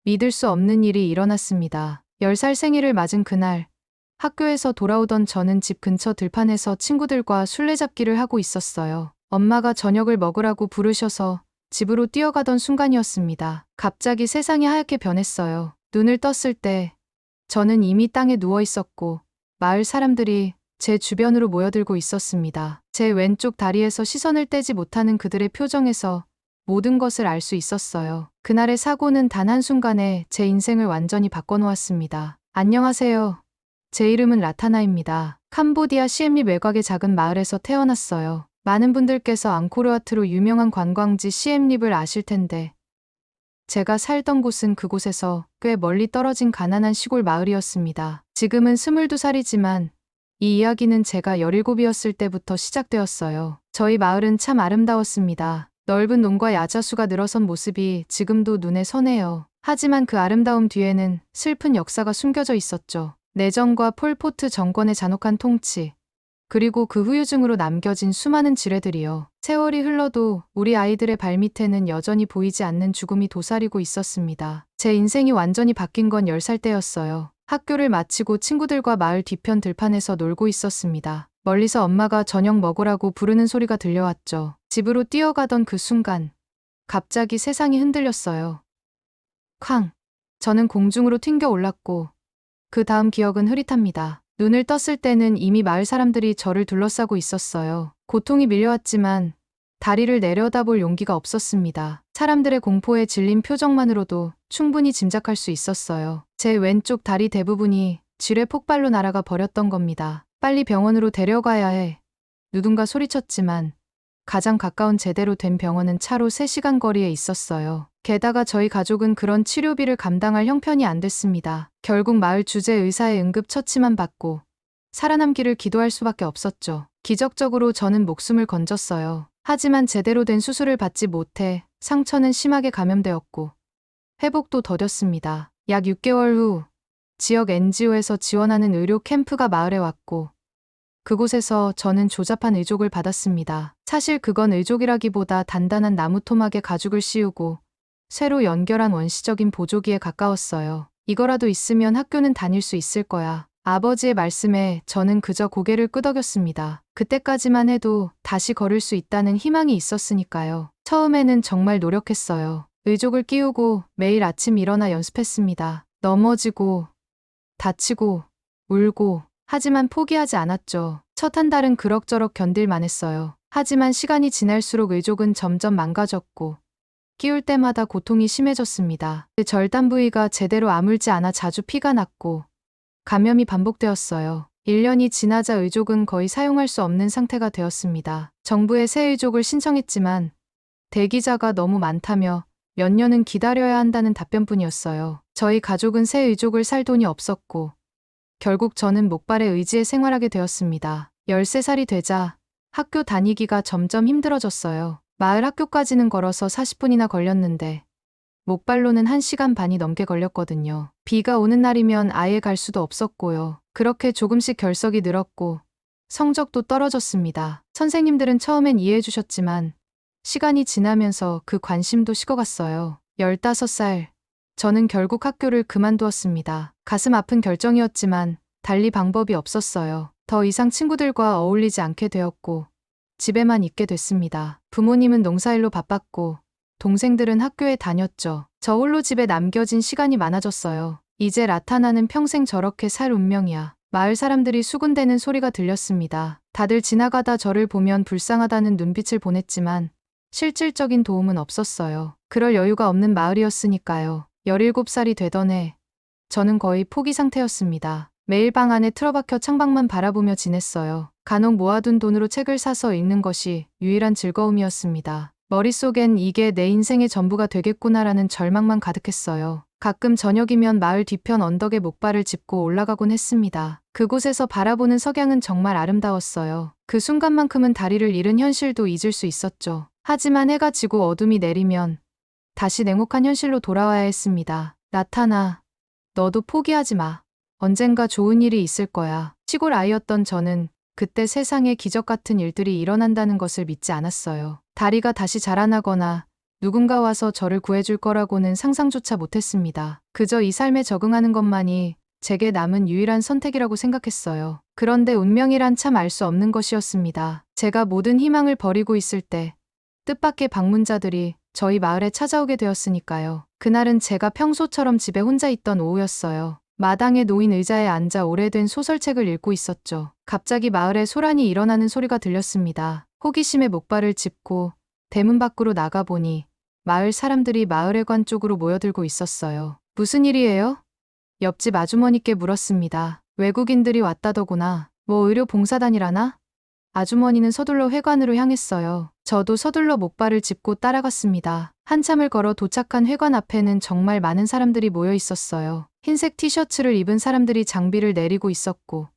믿을 수 없는 일이 일어났습니다. 10살 생일을 맞은 그날, 학교에서 돌아오던 저는 집 근처 들판에서 친구들과 술래잡기를 하고 있었어요. 엄마가 저녁을 먹으라고 부르셔서 집으로 뛰어가던 순간이었습니다. 갑자기 세상이 하얗게 변했어요. 눈을 떴을 때 저는 이미 땅에 누워 있었고 마을 사람들이 제 주변으로 모여들고 있었습니다. 제 왼쪽 다리에서 시선을 떼지 못하는 그들의 표정에서 모든 것을 알 수 있었어요. 그날의 사고는 단 한순간에 제 인생을 완전히 바꿔놓았습니다. 안녕하세요. 제 이름은 라타나입니다. 캄보디아 시엠립 외곽의 작은 마을에서 태어났어요. 많은 분들께서 앙코르와트로 유명한 관광지 시엠립을 아실 텐데 제가 살던 곳은 그곳에서 꽤 멀리 떨어진 가난한 시골 마을이었습니다. 지금은 22살이지만 이 이야기는 제가 17이었을 때부터 시작되었어요. 저희 마을은 참 아름다웠습니다. 넓은 논과 야자수가 늘어선 모습이 지금도 눈에 선해요. 하지만 그 아름다움 뒤에는 슬픈 역사가 숨겨져 있었죠. 내전과 폴포트 정권의 잔혹한 통치, 그리고 그 후유증으로 남겨진 수많은 지뢰들이요. 세월이 흘러도 우리 아이들의 발밑에는 여전히 보이지 않는 죽음이 도사리고 있었습니다. 제 인생이 완전히 바뀐 건 10살 때였어요. 학교를 마치고 친구들과 마을 뒤편 들판에서 놀고 있었습니다. 멀리서 엄마가 저녁 먹으라고 부르는 소리가 들려왔죠. 집으로 뛰어가던 그 순간, 갑자기 세상이 흔들렸어요. 쾅! 저는 공중으로 튕겨 올랐고, 그 다음 기억은 흐릿합니다. 눈을 떴을 때는 이미 마을 사람들이 저를 둘러싸고 있었어요. 고통이 밀려왔지만 다리를 내려다볼 용기가 없었습니다. 사람들의 공포에 질린 표정만으로도 충분히 짐작할 수 있었어요. 제 왼쪽 다리 대부분이 지뢰 폭발로 날아가 버렸던 겁니다. 빨리 병원으로 데려가야 해. 누군가 소리쳤지만 가장 가까운 제대로 된 병원은 차로 3시간 거리에 있었어요. 게다가 저희 가족은 그런 치료비를 감당할 형편이 안 됐습니다. 결국 마을 주재 의사의 응급처치만 받고 살아남기를 기도할 수밖에 없었죠. 기적적으로 저는 목숨을 건졌어요. 하지만 제대로 된 수술을 받지 못해 상처는 심하게 감염되었고 회복도 더뎠습니다. 약 6개월 후 지역 NGO에서 지원하는 의료 캠프가 마을에 왔고 그곳에서 저는 조잡한 의족을 받았습니다. 사실 그건 의족이라기보다 단단한 나무 토막에 가죽을 씌우고 쇠로 연결한 원시적인 보조기에 가까웠어요. 이거라도 있으면 학교는 다닐 수 있을 거야. 아버지의 말씀에 저는 그저 고개를 끄덕였습니다. 그때까지만 해도 다시 걸을 수 있다는 희망이 있었으니까요. 처음에는 정말 노력했어요. 의족을 끼우고 매일 아침 일어나 연습했습니다. 넘어지고, 다치고, 울고, 하지만 포기하지 않았죠. 첫 한 달은 그럭저럭 견딜만 했어요. 하지만 시간이 지날수록 의족은 점점 망가졌고 끼울 때마다 고통이 심해졌습니다. 그 절단 부위가 제대로 아물지 않아 자주 피가 났고 감염이 반복되었어요. 1년이 지나자 의족은 거의 사용할 수 없는 상태가 되었습니다. 정부에 새 의족을 신청했지만 대기자가 너무 많다며 몇 년은 기다려야 한다는 답변뿐이었어요. 저희 가족은 새 의족을 살 돈이 없었고 결국 저는 목발에 의지해 생활하게 되었습니다. 13살이 되자 학교 다니기가 점점 힘들어졌어요. 마을 학교까지는 걸어서 40분이나 걸렸는데 목발로는 1시간 반이 넘게 걸렸거든요. 비가 오는 날이면 아예 갈 수도 없었고요. 그렇게 조금씩 결석이 늘었고 성적도 떨어졌습니다. 선생님들은 처음엔 이해해 주셨지만 시간이 지나면서 그 관심도 식어갔어요. 15살, 저는 결국 학교를 그만두었습니다. 가슴 아픈 결정이었지만 달리 방법이 없었어요. 더 이상 친구들과 어울리지 않게 되었고 집에만 있게 됐습니다. 부모님은 농사일로 바빴고 동생들은 학교에 다녔죠. 저 홀로 집에 남겨진 시간이 많아졌어요. 이제 라타나는 평생 저렇게 살 운명이야. 마을 사람들이 수군대는 소리가 들렸습니다. 다들 지나가다 저를 보면 불쌍하다는 눈빛을 보냈지만 실질적인 도움은 없었어요. 그럴 여유가 없는 마을이었으니까요. 17살이 되던 해, 저는 거의 포기 상태였습니다. 매일 방 안에 틀어박혀 창밖만 바라보며 지냈어요. 간혹 모아둔 돈으로 책을 사서 읽는 것이 유일한 즐거움이었습니다. 머릿속엔 이게 내 인생의 전부가 되겠구나라는 절망만 가득했어요. 가끔 저녁이면 마을 뒤편 언덕에 목발을 짚고 올라가곤 했습니다. 그곳에서 바라보는 석양은 정말 아름다웠어요. 그 순간만큼은 다리를 잃은 현실도 잊을 수 있었죠. 하지만 해가 지고 어둠이 내리면 다시 냉혹한 현실로 돌아와야 했습니다. 라타나, 너도 포기하지 마. 언젠가 좋은 일이 있을 거야. 시골 아이였던 저는 그때 세상에 기적 같은 일들이 일어난다는 것을 믿지 않았어요. 다리가 다시 자라나거나 누군가 와서 저를 구해줄 거라고는 상상조차 못했습니다. 그저 이 삶에 적응하는 것만이 제게 남은 유일한 선택이라고 생각했어요. 그런데 운명이란 참 알 수 없는 것이었습니다. 제가 모든 희망을 버리고 있을 때 뜻밖의 방문자들이 저희 마을에 찾아오게 되었으니까요. 그날은 제가 평소처럼 집에 혼자 있던 오후였어요. 마당에 놓인 의자에 앉아 오래된 소설책을 읽고 있었죠. 갑자기 마을에 소란이 일어나는 소리가 들렸습니다. 호기심에 목발을 짚고 대문 밖으로 나가보니 마을 사람들이 마을회관 쪽으로 모여들고 있었어요. 무슨 일이에요? 옆집 아주머니께 물었습니다. 외국인들이 왔다더구나. 뭐 의료 봉사단이라나? 아주머니는 서둘러 회관으로 향했어요. 저도 서둘러 목발을 짚고 따라갔습니다. 한참을 걸어 도착한 회관 앞에는 정말 많은 사람들이 모여 있었어요. 흰색 티셔츠를 입은 사람들이 장비를 내리고 있었고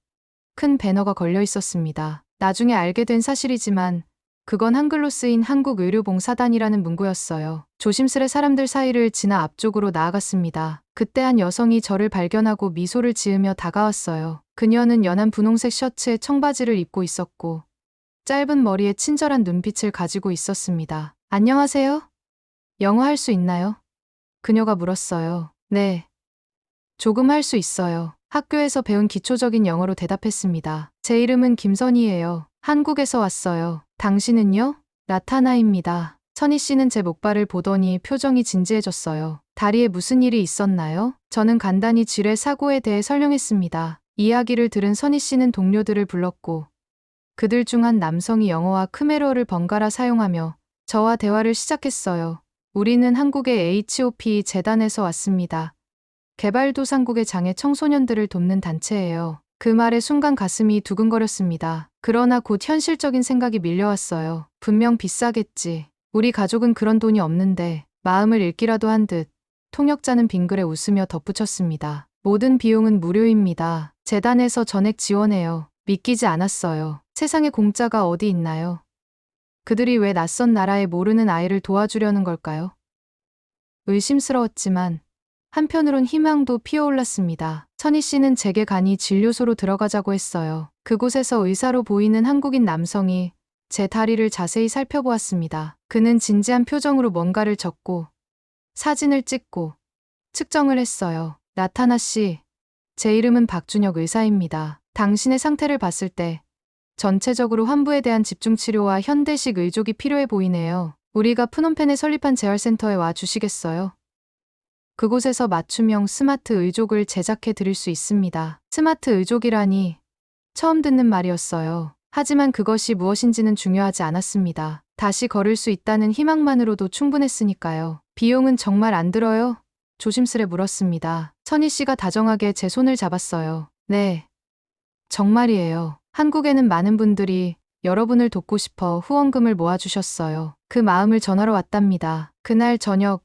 큰 배너가 걸려 있었습니다. 나중에 알게 된 사실이지만 그건 한글로 쓰인 한국의료봉사단이라는 문구였어요. 조심스레 사람들 사이를 지나 앞쪽으로 나아갔습니다. 그때 한 여성이 저를 발견하고 미소를 지으며 다가왔어요. 그녀는 연한 분홍색 셔츠에 청바지를 입고 있었고 짧은 머리에 친절한 눈빛을 가지고 있었습니다. 안녕하세요? 영어 할 수 있나요? 그녀가 물었어요. 네. 조금 할 수 있어요. 학교에서 배운 기초적인 영어로 대답했습니다. 제 이름은 김선희예요. 한국에서 왔어요. 당신은요? 나타나입니다. 선희 씨는 제 목발을 보더니 표정이 진지해졌어요. 다리에 무슨 일이 있었나요? 저는 간단히 지뢰 사고에 대해 설명했습니다. 이야기를 들은 선희 씨는 동료들을 불렀고 그들 중 한 남성이 영어와 크메르어를 번갈아 사용하며 저와 대화를 시작했어요. 우리는 한국의 HOP 재단에서 왔습니다. 개발도상국의 장애 청소년들을 돕는 단체예요. 그 말에 순간 가슴이 두근거렸습니다. 그러나 곧 현실적인 생각이 밀려왔어요. 분명 비싸겠지. 우리 가족은 그런 돈이 없는데 마음을 읽기라도 한 듯 통역자는 빙그레 웃으며 덧붙였습니다. 모든 비용은 무료입니다. 재단에서 전액 지원해요. 믿기지 않았어요. 세상에 공짜가 어디 있나요? 그들이 왜 낯선 나라에 모르는 아이를 도와주려는 걸까요? 의심스러웠지만 한편으론 희망도 피어올랐습니다. 선희 씨는 제게 간이 진료소로 들어가자고 했어요. 그곳에서 의사로 보이는 한국인 남성이 제 다리를 자세히 살펴보았습니다. 그는 진지한 표정으로 뭔가를 적고 사진을 찍고 측정을 했어요. 나타나 씨, 제 이름은 박준혁 의사입니다. 당신의 상태를 봤을 때 전체적으로 환부에 대한 집중치료와 현대식 의족이 필요해 보이네요. 우리가 프놈펜에 설립한 재활센터에 와 주시겠어요? 그곳에서 맞춤형 스마트 의족을 제작해 드릴 수 있습니다. 스마트 의족이라니 처음 듣는 말이었어요. 하지만 그것이 무엇인지는 중요하지 않았습니다. 다시 걸을 수 있다는 희망만으로도 충분했으니까요. 비용은 정말 안 들어요? 조심스레 물었습니다. 선희 씨가 다정하게 제 손을 잡았어요. 네. 정말이에요. 한국에는 많은 분들이 여러분을 돕고 싶어 후원금을 모아주셨어요. 그 마음을 전하러 왔답니다. 그날 저녁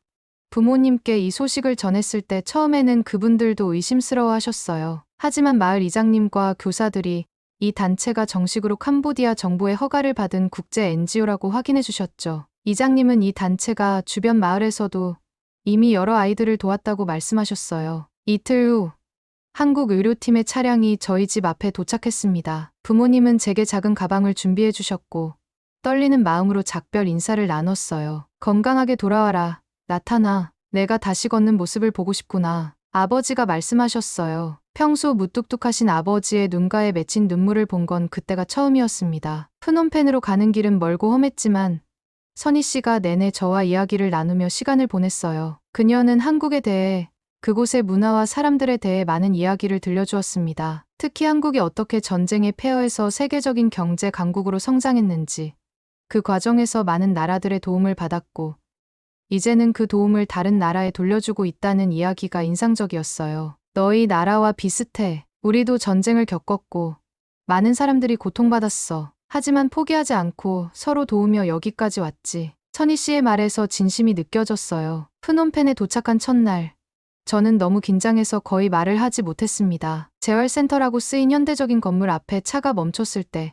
부모님께 이 소식을 전했을 때 처음에는 그분들도 의심스러워 하셨어요. 하지만 마을 이장님과 교사들이 이 단체가 정식으로 캄보디아 정부의 허가를 받은 국제 NGO라고 확인해 주셨죠. 이장님은 이 단체가 주변 마을에서도 이미 여러 아이들을 도왔다고 말씀하셨어요. 이틀 후 한국 의료팀의 차량이 저희 집 앞에 도착했습니다. 부모님은 제게 작은 가방을 준비해 주셨고 떨리는 마음으로 작별 인사를 나눴어요. 건강하게 돌아와라. 나타나. 내가 다시 걷는 모습을 보고 싶구나. 아버지가 말씀하셨어요. 평소 무뚝뚝하신 아버지의 눈가에 맺힌 눈물을 본 건 그때가 처음이었습니다. 프놈펜으로 가는 길은 멀고 험했지만 선희 씨가 내내 저와 이야기를 나누며 시간을 보냈어요. 그녀는 한국에 대해 그곳의 문화와 사람들에 대해 많은 이야기를 들려주었습니다. 특히 한국이 어떻게 전쟁의 폐허에서 세계적인 경제 강국으로 성장했는지, 그 과정에서 많은 나라들의 도움을 받았고 이제는 그 도움을 다른 나라에 돌려주고 있다는 이야기가 인상적이었어요. 너희 나라와 비슷해. 우리도 전쟁을 겪었고 많은 사람들이 고통받았어. 하지만 포기하지 않고 서로 도우며 여기까지 왔지. 선희 씨의 말에서 진심이 느껴졌어요. 프놈펜에 도착한 첫날 저는 너무 긴장해서 거의 말을 하지 못했습니다. 재활센터라고 쓰인 현대적인 건물 앞에 차가 멈췄을 때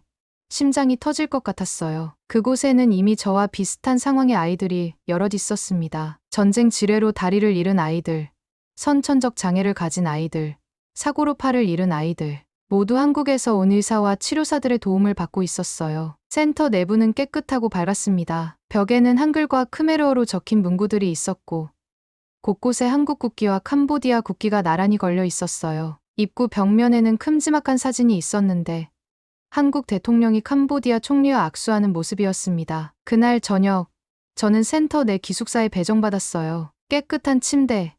심장이 터질 것 같았어요. 그곳에는 이미 저와 비슷한 상황의 아이들이 여럿 있었습니다. 전쟁 지뢰로 다리를 잃은 아이들, 선천적 장애를 가진 아이들, 사고로 팔을 잃은 아이들, 모두 한국에서 온 의사와 치료사들의 도움을 받고 있었어요. 센터 내부는 깨끗하고 밝았습니다. 벽에는 한글과 크메르어로 적힌 문구들이 있었고 곳곳에 한국 국기와 캄보디아 국기가 나란히 걸려 있었어요. 입구 벽면에는 큼지막한 사진이 있었는데 한국 대통령이 캄보디아 총리와 악수하는 모습이었습니다. 그날 저녁 저는 센터 내 기숙사에 배정받았어요. 깨끗한 침대,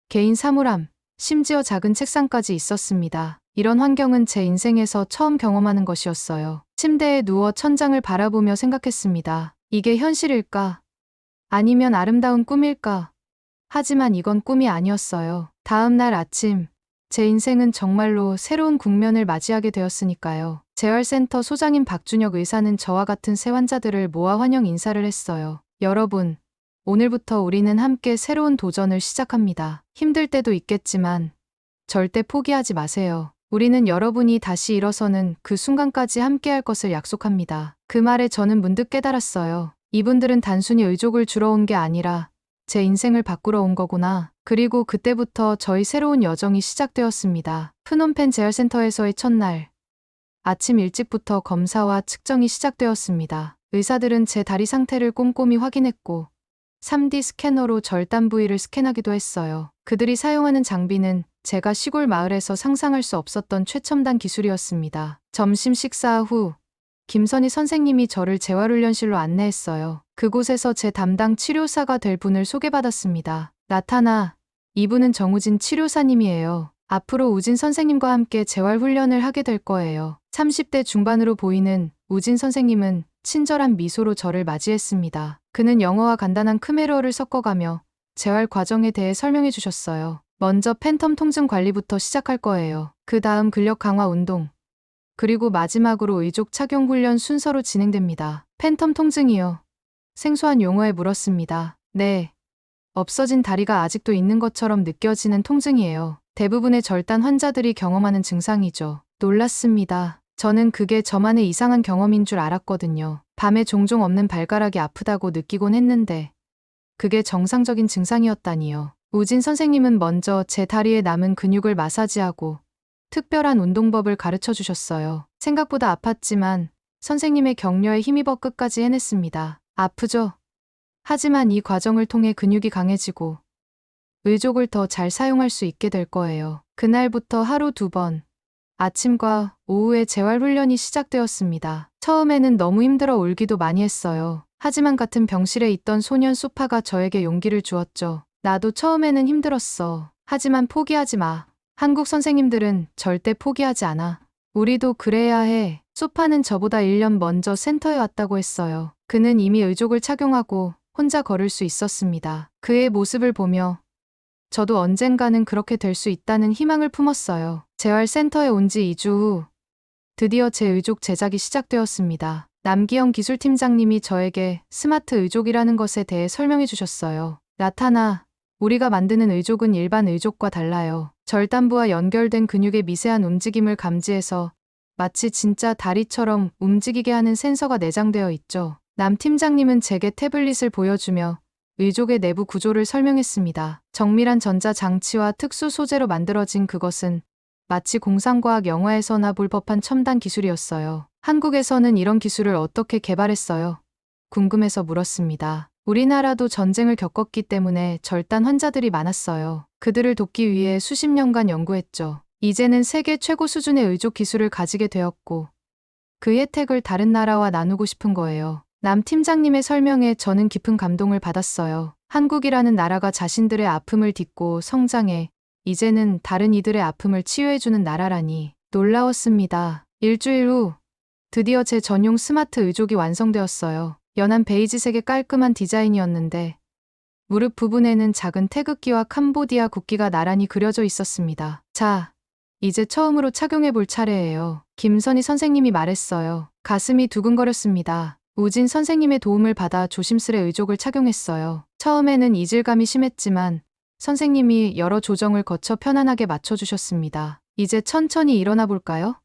개인 사물함, 심지어 작은 책상까지 있었습니다. 이런 환경은 제 인생에서 처음 경험하는 것이었어요. 침대에 누워 천장을 바라보며 생각했습니다. 이게 현실일까? 아니면 아름다운 꿈일까? 하지만 이건 꿈이 아니었어요. 다음 날 아침, 제 인생은 정말로 새로운 국면을 맞이하게 되었으니까요. 재활센터 소장인 박준혁 의사는 저와 같은 새 환자들을 모아 환영 인사를 했어요. 여러분, 오늘부터 우리는 함께 새로운 도전을 시작합니다. 힘들 때도 있겠지만 절대 포기하지 마세요. 우리는 여러분이 다시 일어서는 그 순간까지 함께할 것을 약속합니다. 그 말에 저는 문득 깨달았어요. 이분들은 단순히 의족을 주러 온 게 아니라 제 인생을 바꾸러 온 거구나. 그리고 그때부터 저희 새로운 여정이 시작되었습니다. 프놈펜 재활센터에서의 첫날. 아침 일찍부터 검사와 측정이 시작되었습니다. 의사들은 제 다리 상태를 꼼꼼히 확인했고 3D 스캐너로 절단 부위를 스캔하기도 했어요. 그들이 사용하는 장비는 제가 시골 마을에서 상상할 수 없었던 최첨단 기술이었습니다. 점심 식사 후 김선희 선생님이 저를 재활훈련실로 안내했어요. 그곳에서 제 담당 치료사가 될 분을 소개받았습니다. 나타나, 이분은 정우진 치료사님이에요. 앞으로 우진 선생님과 함께 재활훈련을 하게 될 거예요. 30대 중반으로 보이는 우진 선생님은 친절한 미소로 저를 맞이했습니다. 그는 영어와 간단한 크메르어를 섞어가며 재활 과정에 대해 설명해 주셨어요. 먼저 팬텀 통증 관리부터 시작할 거예요. 그 다음 근력 강화 운동, 그리고 마지막으로 의족 착용 훈련 순서로 진행됩니다. 팬텀 통증이요? 생소한 용어에 물었습니다. 네. 없어진 다리가 아직도 있는 것처럼 느껴지는 통증이에요. 대부분의 절단 환자들이 경험하는 증상이죠. 놀랐습니다. 저는 그게 저만의 이상한 경험인 줄 알았거든요. 밤에 종종 없는 발가락이 아프다고 느끼곤 했는데 그게 정상적인 증상이었다니요. 우진 선생님은 먼저 제 다리에 남은 근육을 마사지하고 특별한 운동법을 가르쳐 주셨어요. 생각보다 아팠지만 선생님의 격려에 힘입어 끝까지 해냈습니다. 아프죠? 하지만 이 과정을 통해 근육이 강해지고 의족을 더 잘 사용할 수 있게 될 거예요. 그날부터 하루 2번, 아침과 오후에 재활훈련이 시작되었습니다. 처음에는 너무 힘들어 울기도 많이 했어요. 하지만 같은 병실에 있던 소년 소파가 저에게 용기를 주었죠. 나도 처음에는 힘들었어. 하지만 포기하지 마. 한국 선생님들은 절대 포기하지 않아. 우리도 그래야 해. 소파는 저보다 1년 먼저 센터에 왔다고 했어요. 그는 이미 의족을 착용하고 혼자 걸을 수 있었습니다. 그의 모습을 보며 저도 언젠가는 그렇게 될 수 있다는 희망을 품었어요. 재활센터에 온 지 2주 후 드디어 제 의족 제작이 시작되었습니다. 남기영 기술팀장님이 저에게 스마트 의족이라는 것에 대해 설명해 주셨어요. 나타나, 우리가 만드는 의족은 일반 의족과 달라요. 절단부와 연결된 근육의 미세한 움직임을 감지해서 마치 진짜 다리처럼 움직이게 하는 센서가 내장되어 있죠. 남 팀장님은 제게 태블릿을 보여주며 의족의 내부 구조를 설명했습니다. 정밀한 전자장치와 특수 소재로 만들어진 그것은 마치 공상과학 영화에서나 볼 법한 첨단 기술이었어요. 한국에서는 이런 기술을 어떻게 개발했어요? 궁금해서 물었습니다. 우리나라도 전쟁을 겪었기 때문에 절단 환자들이 많았어요. 그들을 돕기 위해 수십 년간 연구했죠. 이제는 세계 최고 수준의 의족 기술을 가지게 되었고 그 혜택을 다른 나라와 나누고 싶은 거예요. 남 팀장님의 설명에 저는 깊은 감동을 받았어요. 한국이라는 나라가 자신들의 아픔을 딛고 성장해 이제는 다른 이들의 아픔을 치유해주는 나라라니 놀라웠습니다. 일주일 후 드디어 제 전용 스마트 의족이 완성되었어요. 연한 베이지색의 깔끔한 디자인이었는데 무릎 부분에는 작은 태극기와 캄보디아 국기가 나란히 그려져 있었습니다. 자, 이제 처음으로 착용해 볼 차례예요. 김선희 선생님이 말했어요. 가슴이 두근거렸습니다. 우진 선생님의 도움을 받아 조심스레 의족을 착용했어요. 처음에는 이질감이 심했지만 선생님이 여러 조정을 거쳐 편안하게 맞춰주셨습니다. 이제 천천히 일어나 볼까요?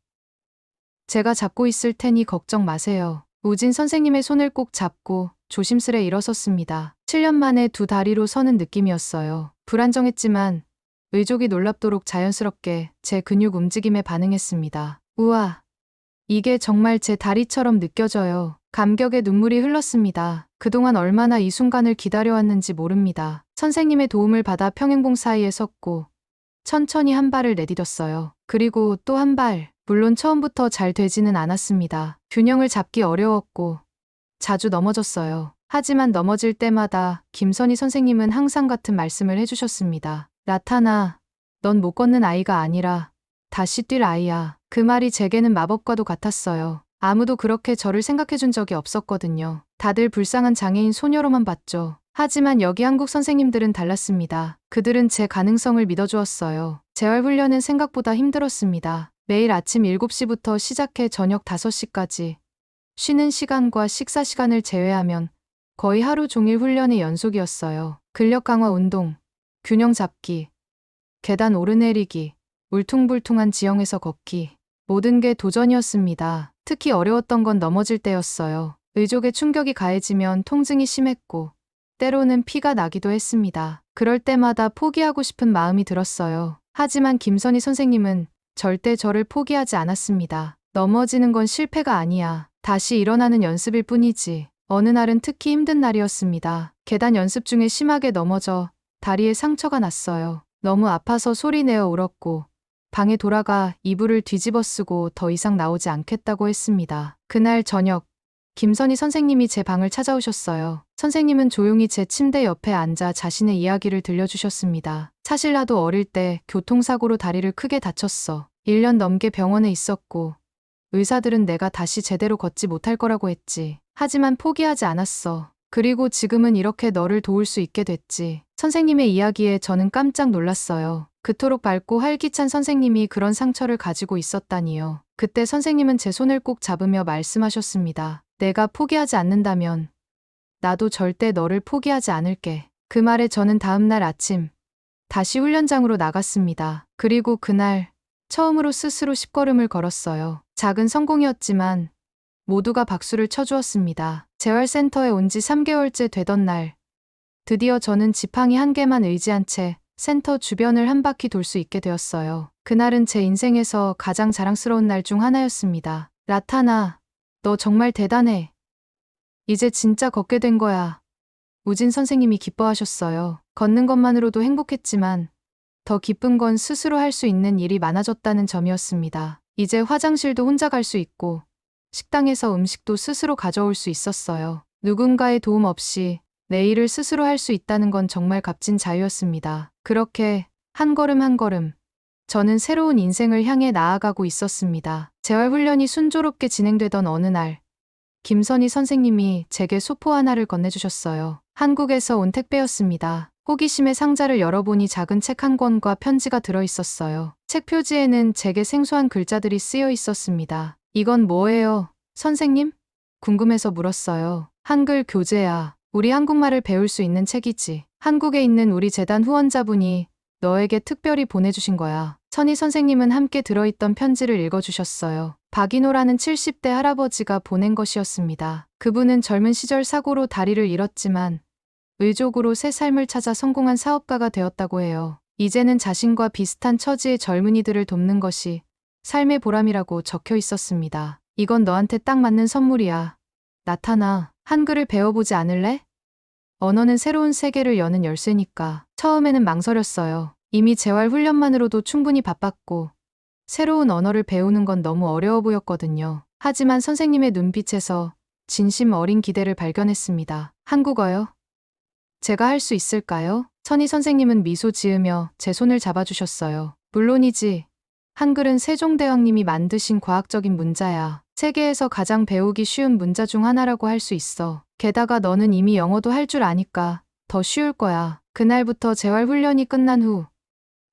제가 잡고 있을 테니 걱정 마세요. 우진 선생님의 손을 꼭 잡고 조심스레 일어섰습니다. 7년 만에 두 다리로 서는 느낌이었어요. 불안정했지만 의족이 놀랍도록 자연스럽게 제 근육 움직임에 반응했습니다. 우와, 이게 정말 제 다리처럼 느껴져요. 감격에 눈물이 흘렀습니다. 그동안 얼마나 이 순간을 기다려왔는지 모릅니다. 선생님의 도움을 받아 평행봉 사이에 섰고 천천히 한 발을 내디뎠어요. 그리고 또 한 발. 물론 처음부터 잘 되지는 않았습니다. 균형을 잡기 어려웠고 자주 넘어졌어요. 하지만 넘어질 때마다 김선희 선생님은 항상 같은 말씀을 해주셨습니다. 나타나, 넌 못 걷는 아이가 아니라 다시 뛸 아이야. 그 말이 제게는 마법과도 같았어요. 아무도 그렇게 저를 생각해준 적이 없었거든요. 다들 불쌍한 장애인 소녀로만 봤죠. 하지만 여기 한국 선생님들은 달랐습니다. 그들은 제 가능성을 믿어주었어요. 재활훈련은 생각보다 힘들었습니다. 매일 아침 7시부터 시작해 저녁 5시까지. 쉬는 시간과 식사 시간을 제외하면 거의 하루 종일 훈련의 연속이었어요. 근력 강화 운동, 균형 잡기, 계단 오르내리기, 울퉁불퉁한 지형에서 걷기. 모든 게 도전이었습니다. 특히 어려웠던 건 넘어질 때였어요. 의족에 충격이 가해지면 통증이 심했고 때로는 피가 나기도 했습니다. 그럴 때마다 포기하고 싶은 마음이 들었어요. 하지만 김선희 선생님은 절대 저를 포기하지 않았습니다. 넘어지는 건 실패가 아니야. 다시 일어나는 연습일 뿐이지. 어느 날은 특히 힘든 날이었습니다. 계단 연습 중에 심하게 넘어져 다리에 상처가 났어요. 너무 아파서 소리내어 울었고 방에 돌아가 이불을 뒤집어 쓰고 더 이상 나오지 않겠다고 했습니다. 그날 저녁 김선희 선생님이 제 방을 찾아오셨어요. 선생님은 조용히 제 침대 옆에 앉아 자신의 이야기를 들려주셨습니다. 사실 나도 어릴 때 교통사고로 다리를 크게 다쳤어. 1년 넘게 병원에 있었고 의사들은 내가 다시 제대로 걷지 못할 거라고 했지. 하지만 포기하지 않았어. 그리고 지금은 이렇게 너를 도울 수 있게 됐지. 선생님의 이야기에 저는 깜짝 놀랐어요. 그토록 밝고 활기찬 선생님이 그런 상처를 가지고 있었다니요. 그때 선생님은 제 손을 꼭 잡으며 말씀하셨습니다. 내가 포기하지 않는다면 나도 절대 너를 포기하지 않을게. 그 말에 저는 다음 날 아침 다시 훈련장으로 나갔습니다. 그리고 그날 처음으로 스스로 10걸음을 걸었어요. 작은 성공이었지만 모두가 박수를 쳐주었습니다. 재활센터에 온 지 3개월째 되던 날 드디어 저는 지팡이 한 개만 의지한 채 센터 주변을 한 바퀴 돌 수 있게 되었어요. 그날은 제 인생에서 가장 자랑스러운 날 중 하나였습니다. 라타나, 너 정말 대단해. 이제 진짜 걷게 된 거야. 우진 선생님이 기뻐하셨어요. 걷는 것만으로도 행복했지만 더 기쁜 건 스스로 할 수 있는 일이 많아졌다는 점이었습니다. 이제 화장실도 혼자 갈 수 있고 식당에서 음식도 스스로 가져올 수 있었어요. 누군가의 도움 없이 내 일을 스스로 할 수 있다는 건 정말 값진 자유였습니다. 그렇게 한 걸음 한 걸음 저는 새로운 인생을 향해 나아가고 있었습니다. 재활훈련이 순조롭게 진행되던 어느 날 김선희 선생님이 제게 소포 하나를 건네주셨어요. 한국에서 온 택배였습니다. 호기심에 상자를 열어보니 작은 책 한 권과 편지가 들어있었어요. 책 표지에는 제게 생소한 글자들이 쓰여 있었습니다. 이건 뭐예요, 선생님? 궁금해서 물었어요. 한글 교재야. 우리 한국말을 배울 수 있는 책이지. 한국에 있는 우리 재단 후원자분이 너에게 특별히 보내주신 거야. 선희 선생님은 함께 들어있던 편지를 읽어주셨어요. 박인호라는 70대 할아버지가 보낸 것이었습니다. 그분은 젊은 시절 사고로 다리를 잃었지만 의족으로 새 삶을 찾아 성공한 사업가가 되었다고 해요. 이제는 자신과 비슷한 처지의 젊은이들을 돕는 것이 삶의 보람이라고 적혀 있었습니다. 이건 너한테 딱 맞는 선물이야. 나타나. 한글을 배워보지 않을래? 언어는 새로운 세계를 여는 열쇠니까. 처음에는 망설였어요. 이미 재활 훈련만으로도 충분히 바빴고 새로운 언어를 배우는 건 너무 어려워 보였거든요. 하지만 선생님의 눈빛에서 진심 어린 기대를 발견했습니다. 한국어요? 제가 할 수 있을까요? 선희 선생님은 미소 지으며 제 손을 잡아주셨어요. 물론이지. 한글은 세종대왕님이 만드신 과학적인 문자야. 세계에서 가장 배우기 쉬운 문자 중 하나라고 할 수 있어. 게다가 너는 이미 영어도 할 줄 아니까 더 쉬울 거야. 그날부터 재활훈련이 끝난 후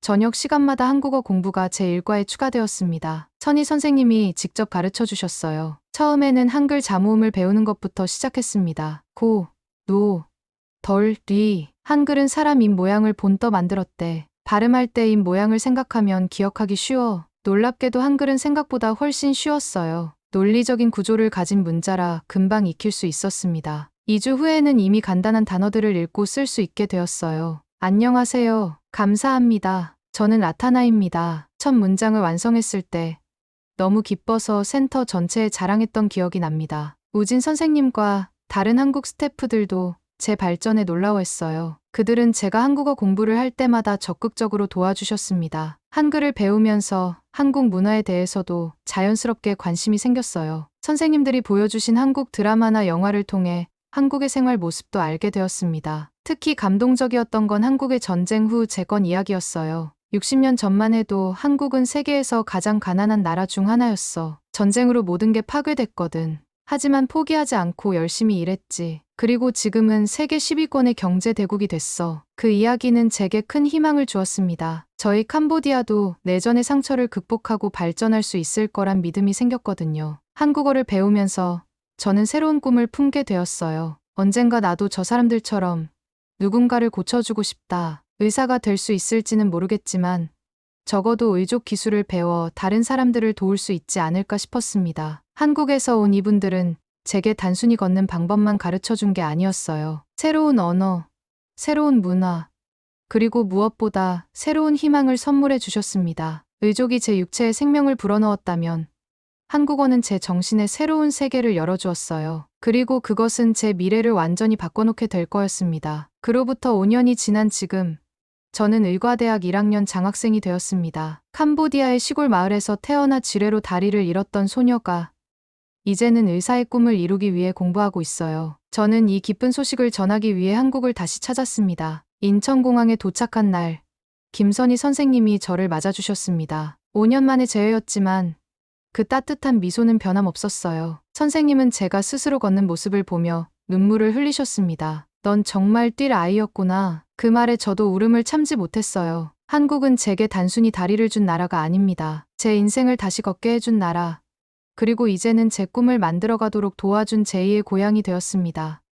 저녁 시간마다 한국어 공부가 제 일과에 추가되었습니다. 선희 선생님이 직접 가르쳐 주셨어요. 처음에는 한글 자모음을 배우는 것부터 시작했습니다. 고, 노, 덜, 리. 한글은 사람 입 모양을 본떠 만들었대. 발음할 때 입 모양을 생각하면 기억하기 쉬워. 놀랍게도 한글은 생각보다 훨씬 쉬웠어요. 논리적인 구조를 가진 문자라 금방 익힐 수 있었습니다. 2주 후에는 이미 간단한 단어들을 읽고 쓸 수 있게 되었어요. 안녕하세요. 감사합니다. 저는 라타나입니다. 첫 문장을 완성했을 때 너무 기뻐서 센터 전체에 자랑했던 기억이 납니다. 우진 선생님과 다른 한국 스태프들도 제 발전에 놀라워했어요. 그들은 제가 한국어 공부를 할 때마다 적극적으로 도와주셨습니다. 한글을 배우면서 한국 문화에 대해서도 자연스럽게 관심이 생겼어요. 선생님들이 보여주신 한국 드라마나 영화를 통해 한국의 생활 모습도 알게 되었습니다. 특히 감동적이었던 건 한국의 전쟁 후 재건 이야기였어요. 60년 전만 해도 한국은 세계에서 가장 가난한 나라 중 하나였어. 전쟁으로 모든 게 파괴됐거든. 하지만 포기하지 않고 열심히 일했지. 그리고 지금은 세계 10위권의 경제 대국이 됐어. 그 이야기는 제게 큰 희망을 주었습니다. 저희 캄보디아도 내전의 상처를 극복하고 발전할 수 있을 거란 믿음이 생겼거든요. 한국어를 배우면서 저는 새로운 꿈을 품게 되었어요. 언젠가 나도 저 사람들처럼 누군가를 고쳐주고 싶다. 의사가 될 수 있을지는 모르겠지만 적어도 의족 기술을 배워 다른 사람들을 도울 수 있지 않을까 싶었습니다. 한국에서 온 이분들은 제게 단순히 걷는 방법만 가르쳐 준 게 아니었어요. 새로운 언어, 새로운 문화, 그리고 무엇보다 새로운 희망을 선물해 주셨습니다. 의족이 제 육체에 생명을 불어넣었다면 한국어는 제 정신에 새로운 세계를 열어주었어요. 그리고 그것은 제 미래를 완전히 바꿔놓게 될 거였습니다. 그로부터 5년이 지난 지금, 저는 의과대학 1학년 장학생이 되었습니다. 캄보디아의 시골 마을에서 태어나 지뢰로 다리를 잃었던 소녀가 이제는 의사의 꿈을 이루기 위해 공부하고 있어요. 저는 이 기쁜 소식을 전하기 위해 한국을 다시 찾았습니다. 인천공항에 도착한 날, 김선희 선생님이 저를 맞아주셨습니다. 5년 만에 재회였지만 그 따뜻한 미소는 변함없었어요. 선생님은 제가 스스로 걷는 모습을 보며 눈물을 흘리셨습니다. 넌 정말 뛸 아이였구나. 그 말에 저도 울음을 참지 못했어요. 한국은 제게 단순히 다리를 준 나라가 아닙니다. 제 인생을 다시 걷게 해준 나라. 그리고 이제는 제 꿈을 만들어가도록 도와준 제2의 고향이 되었습니다.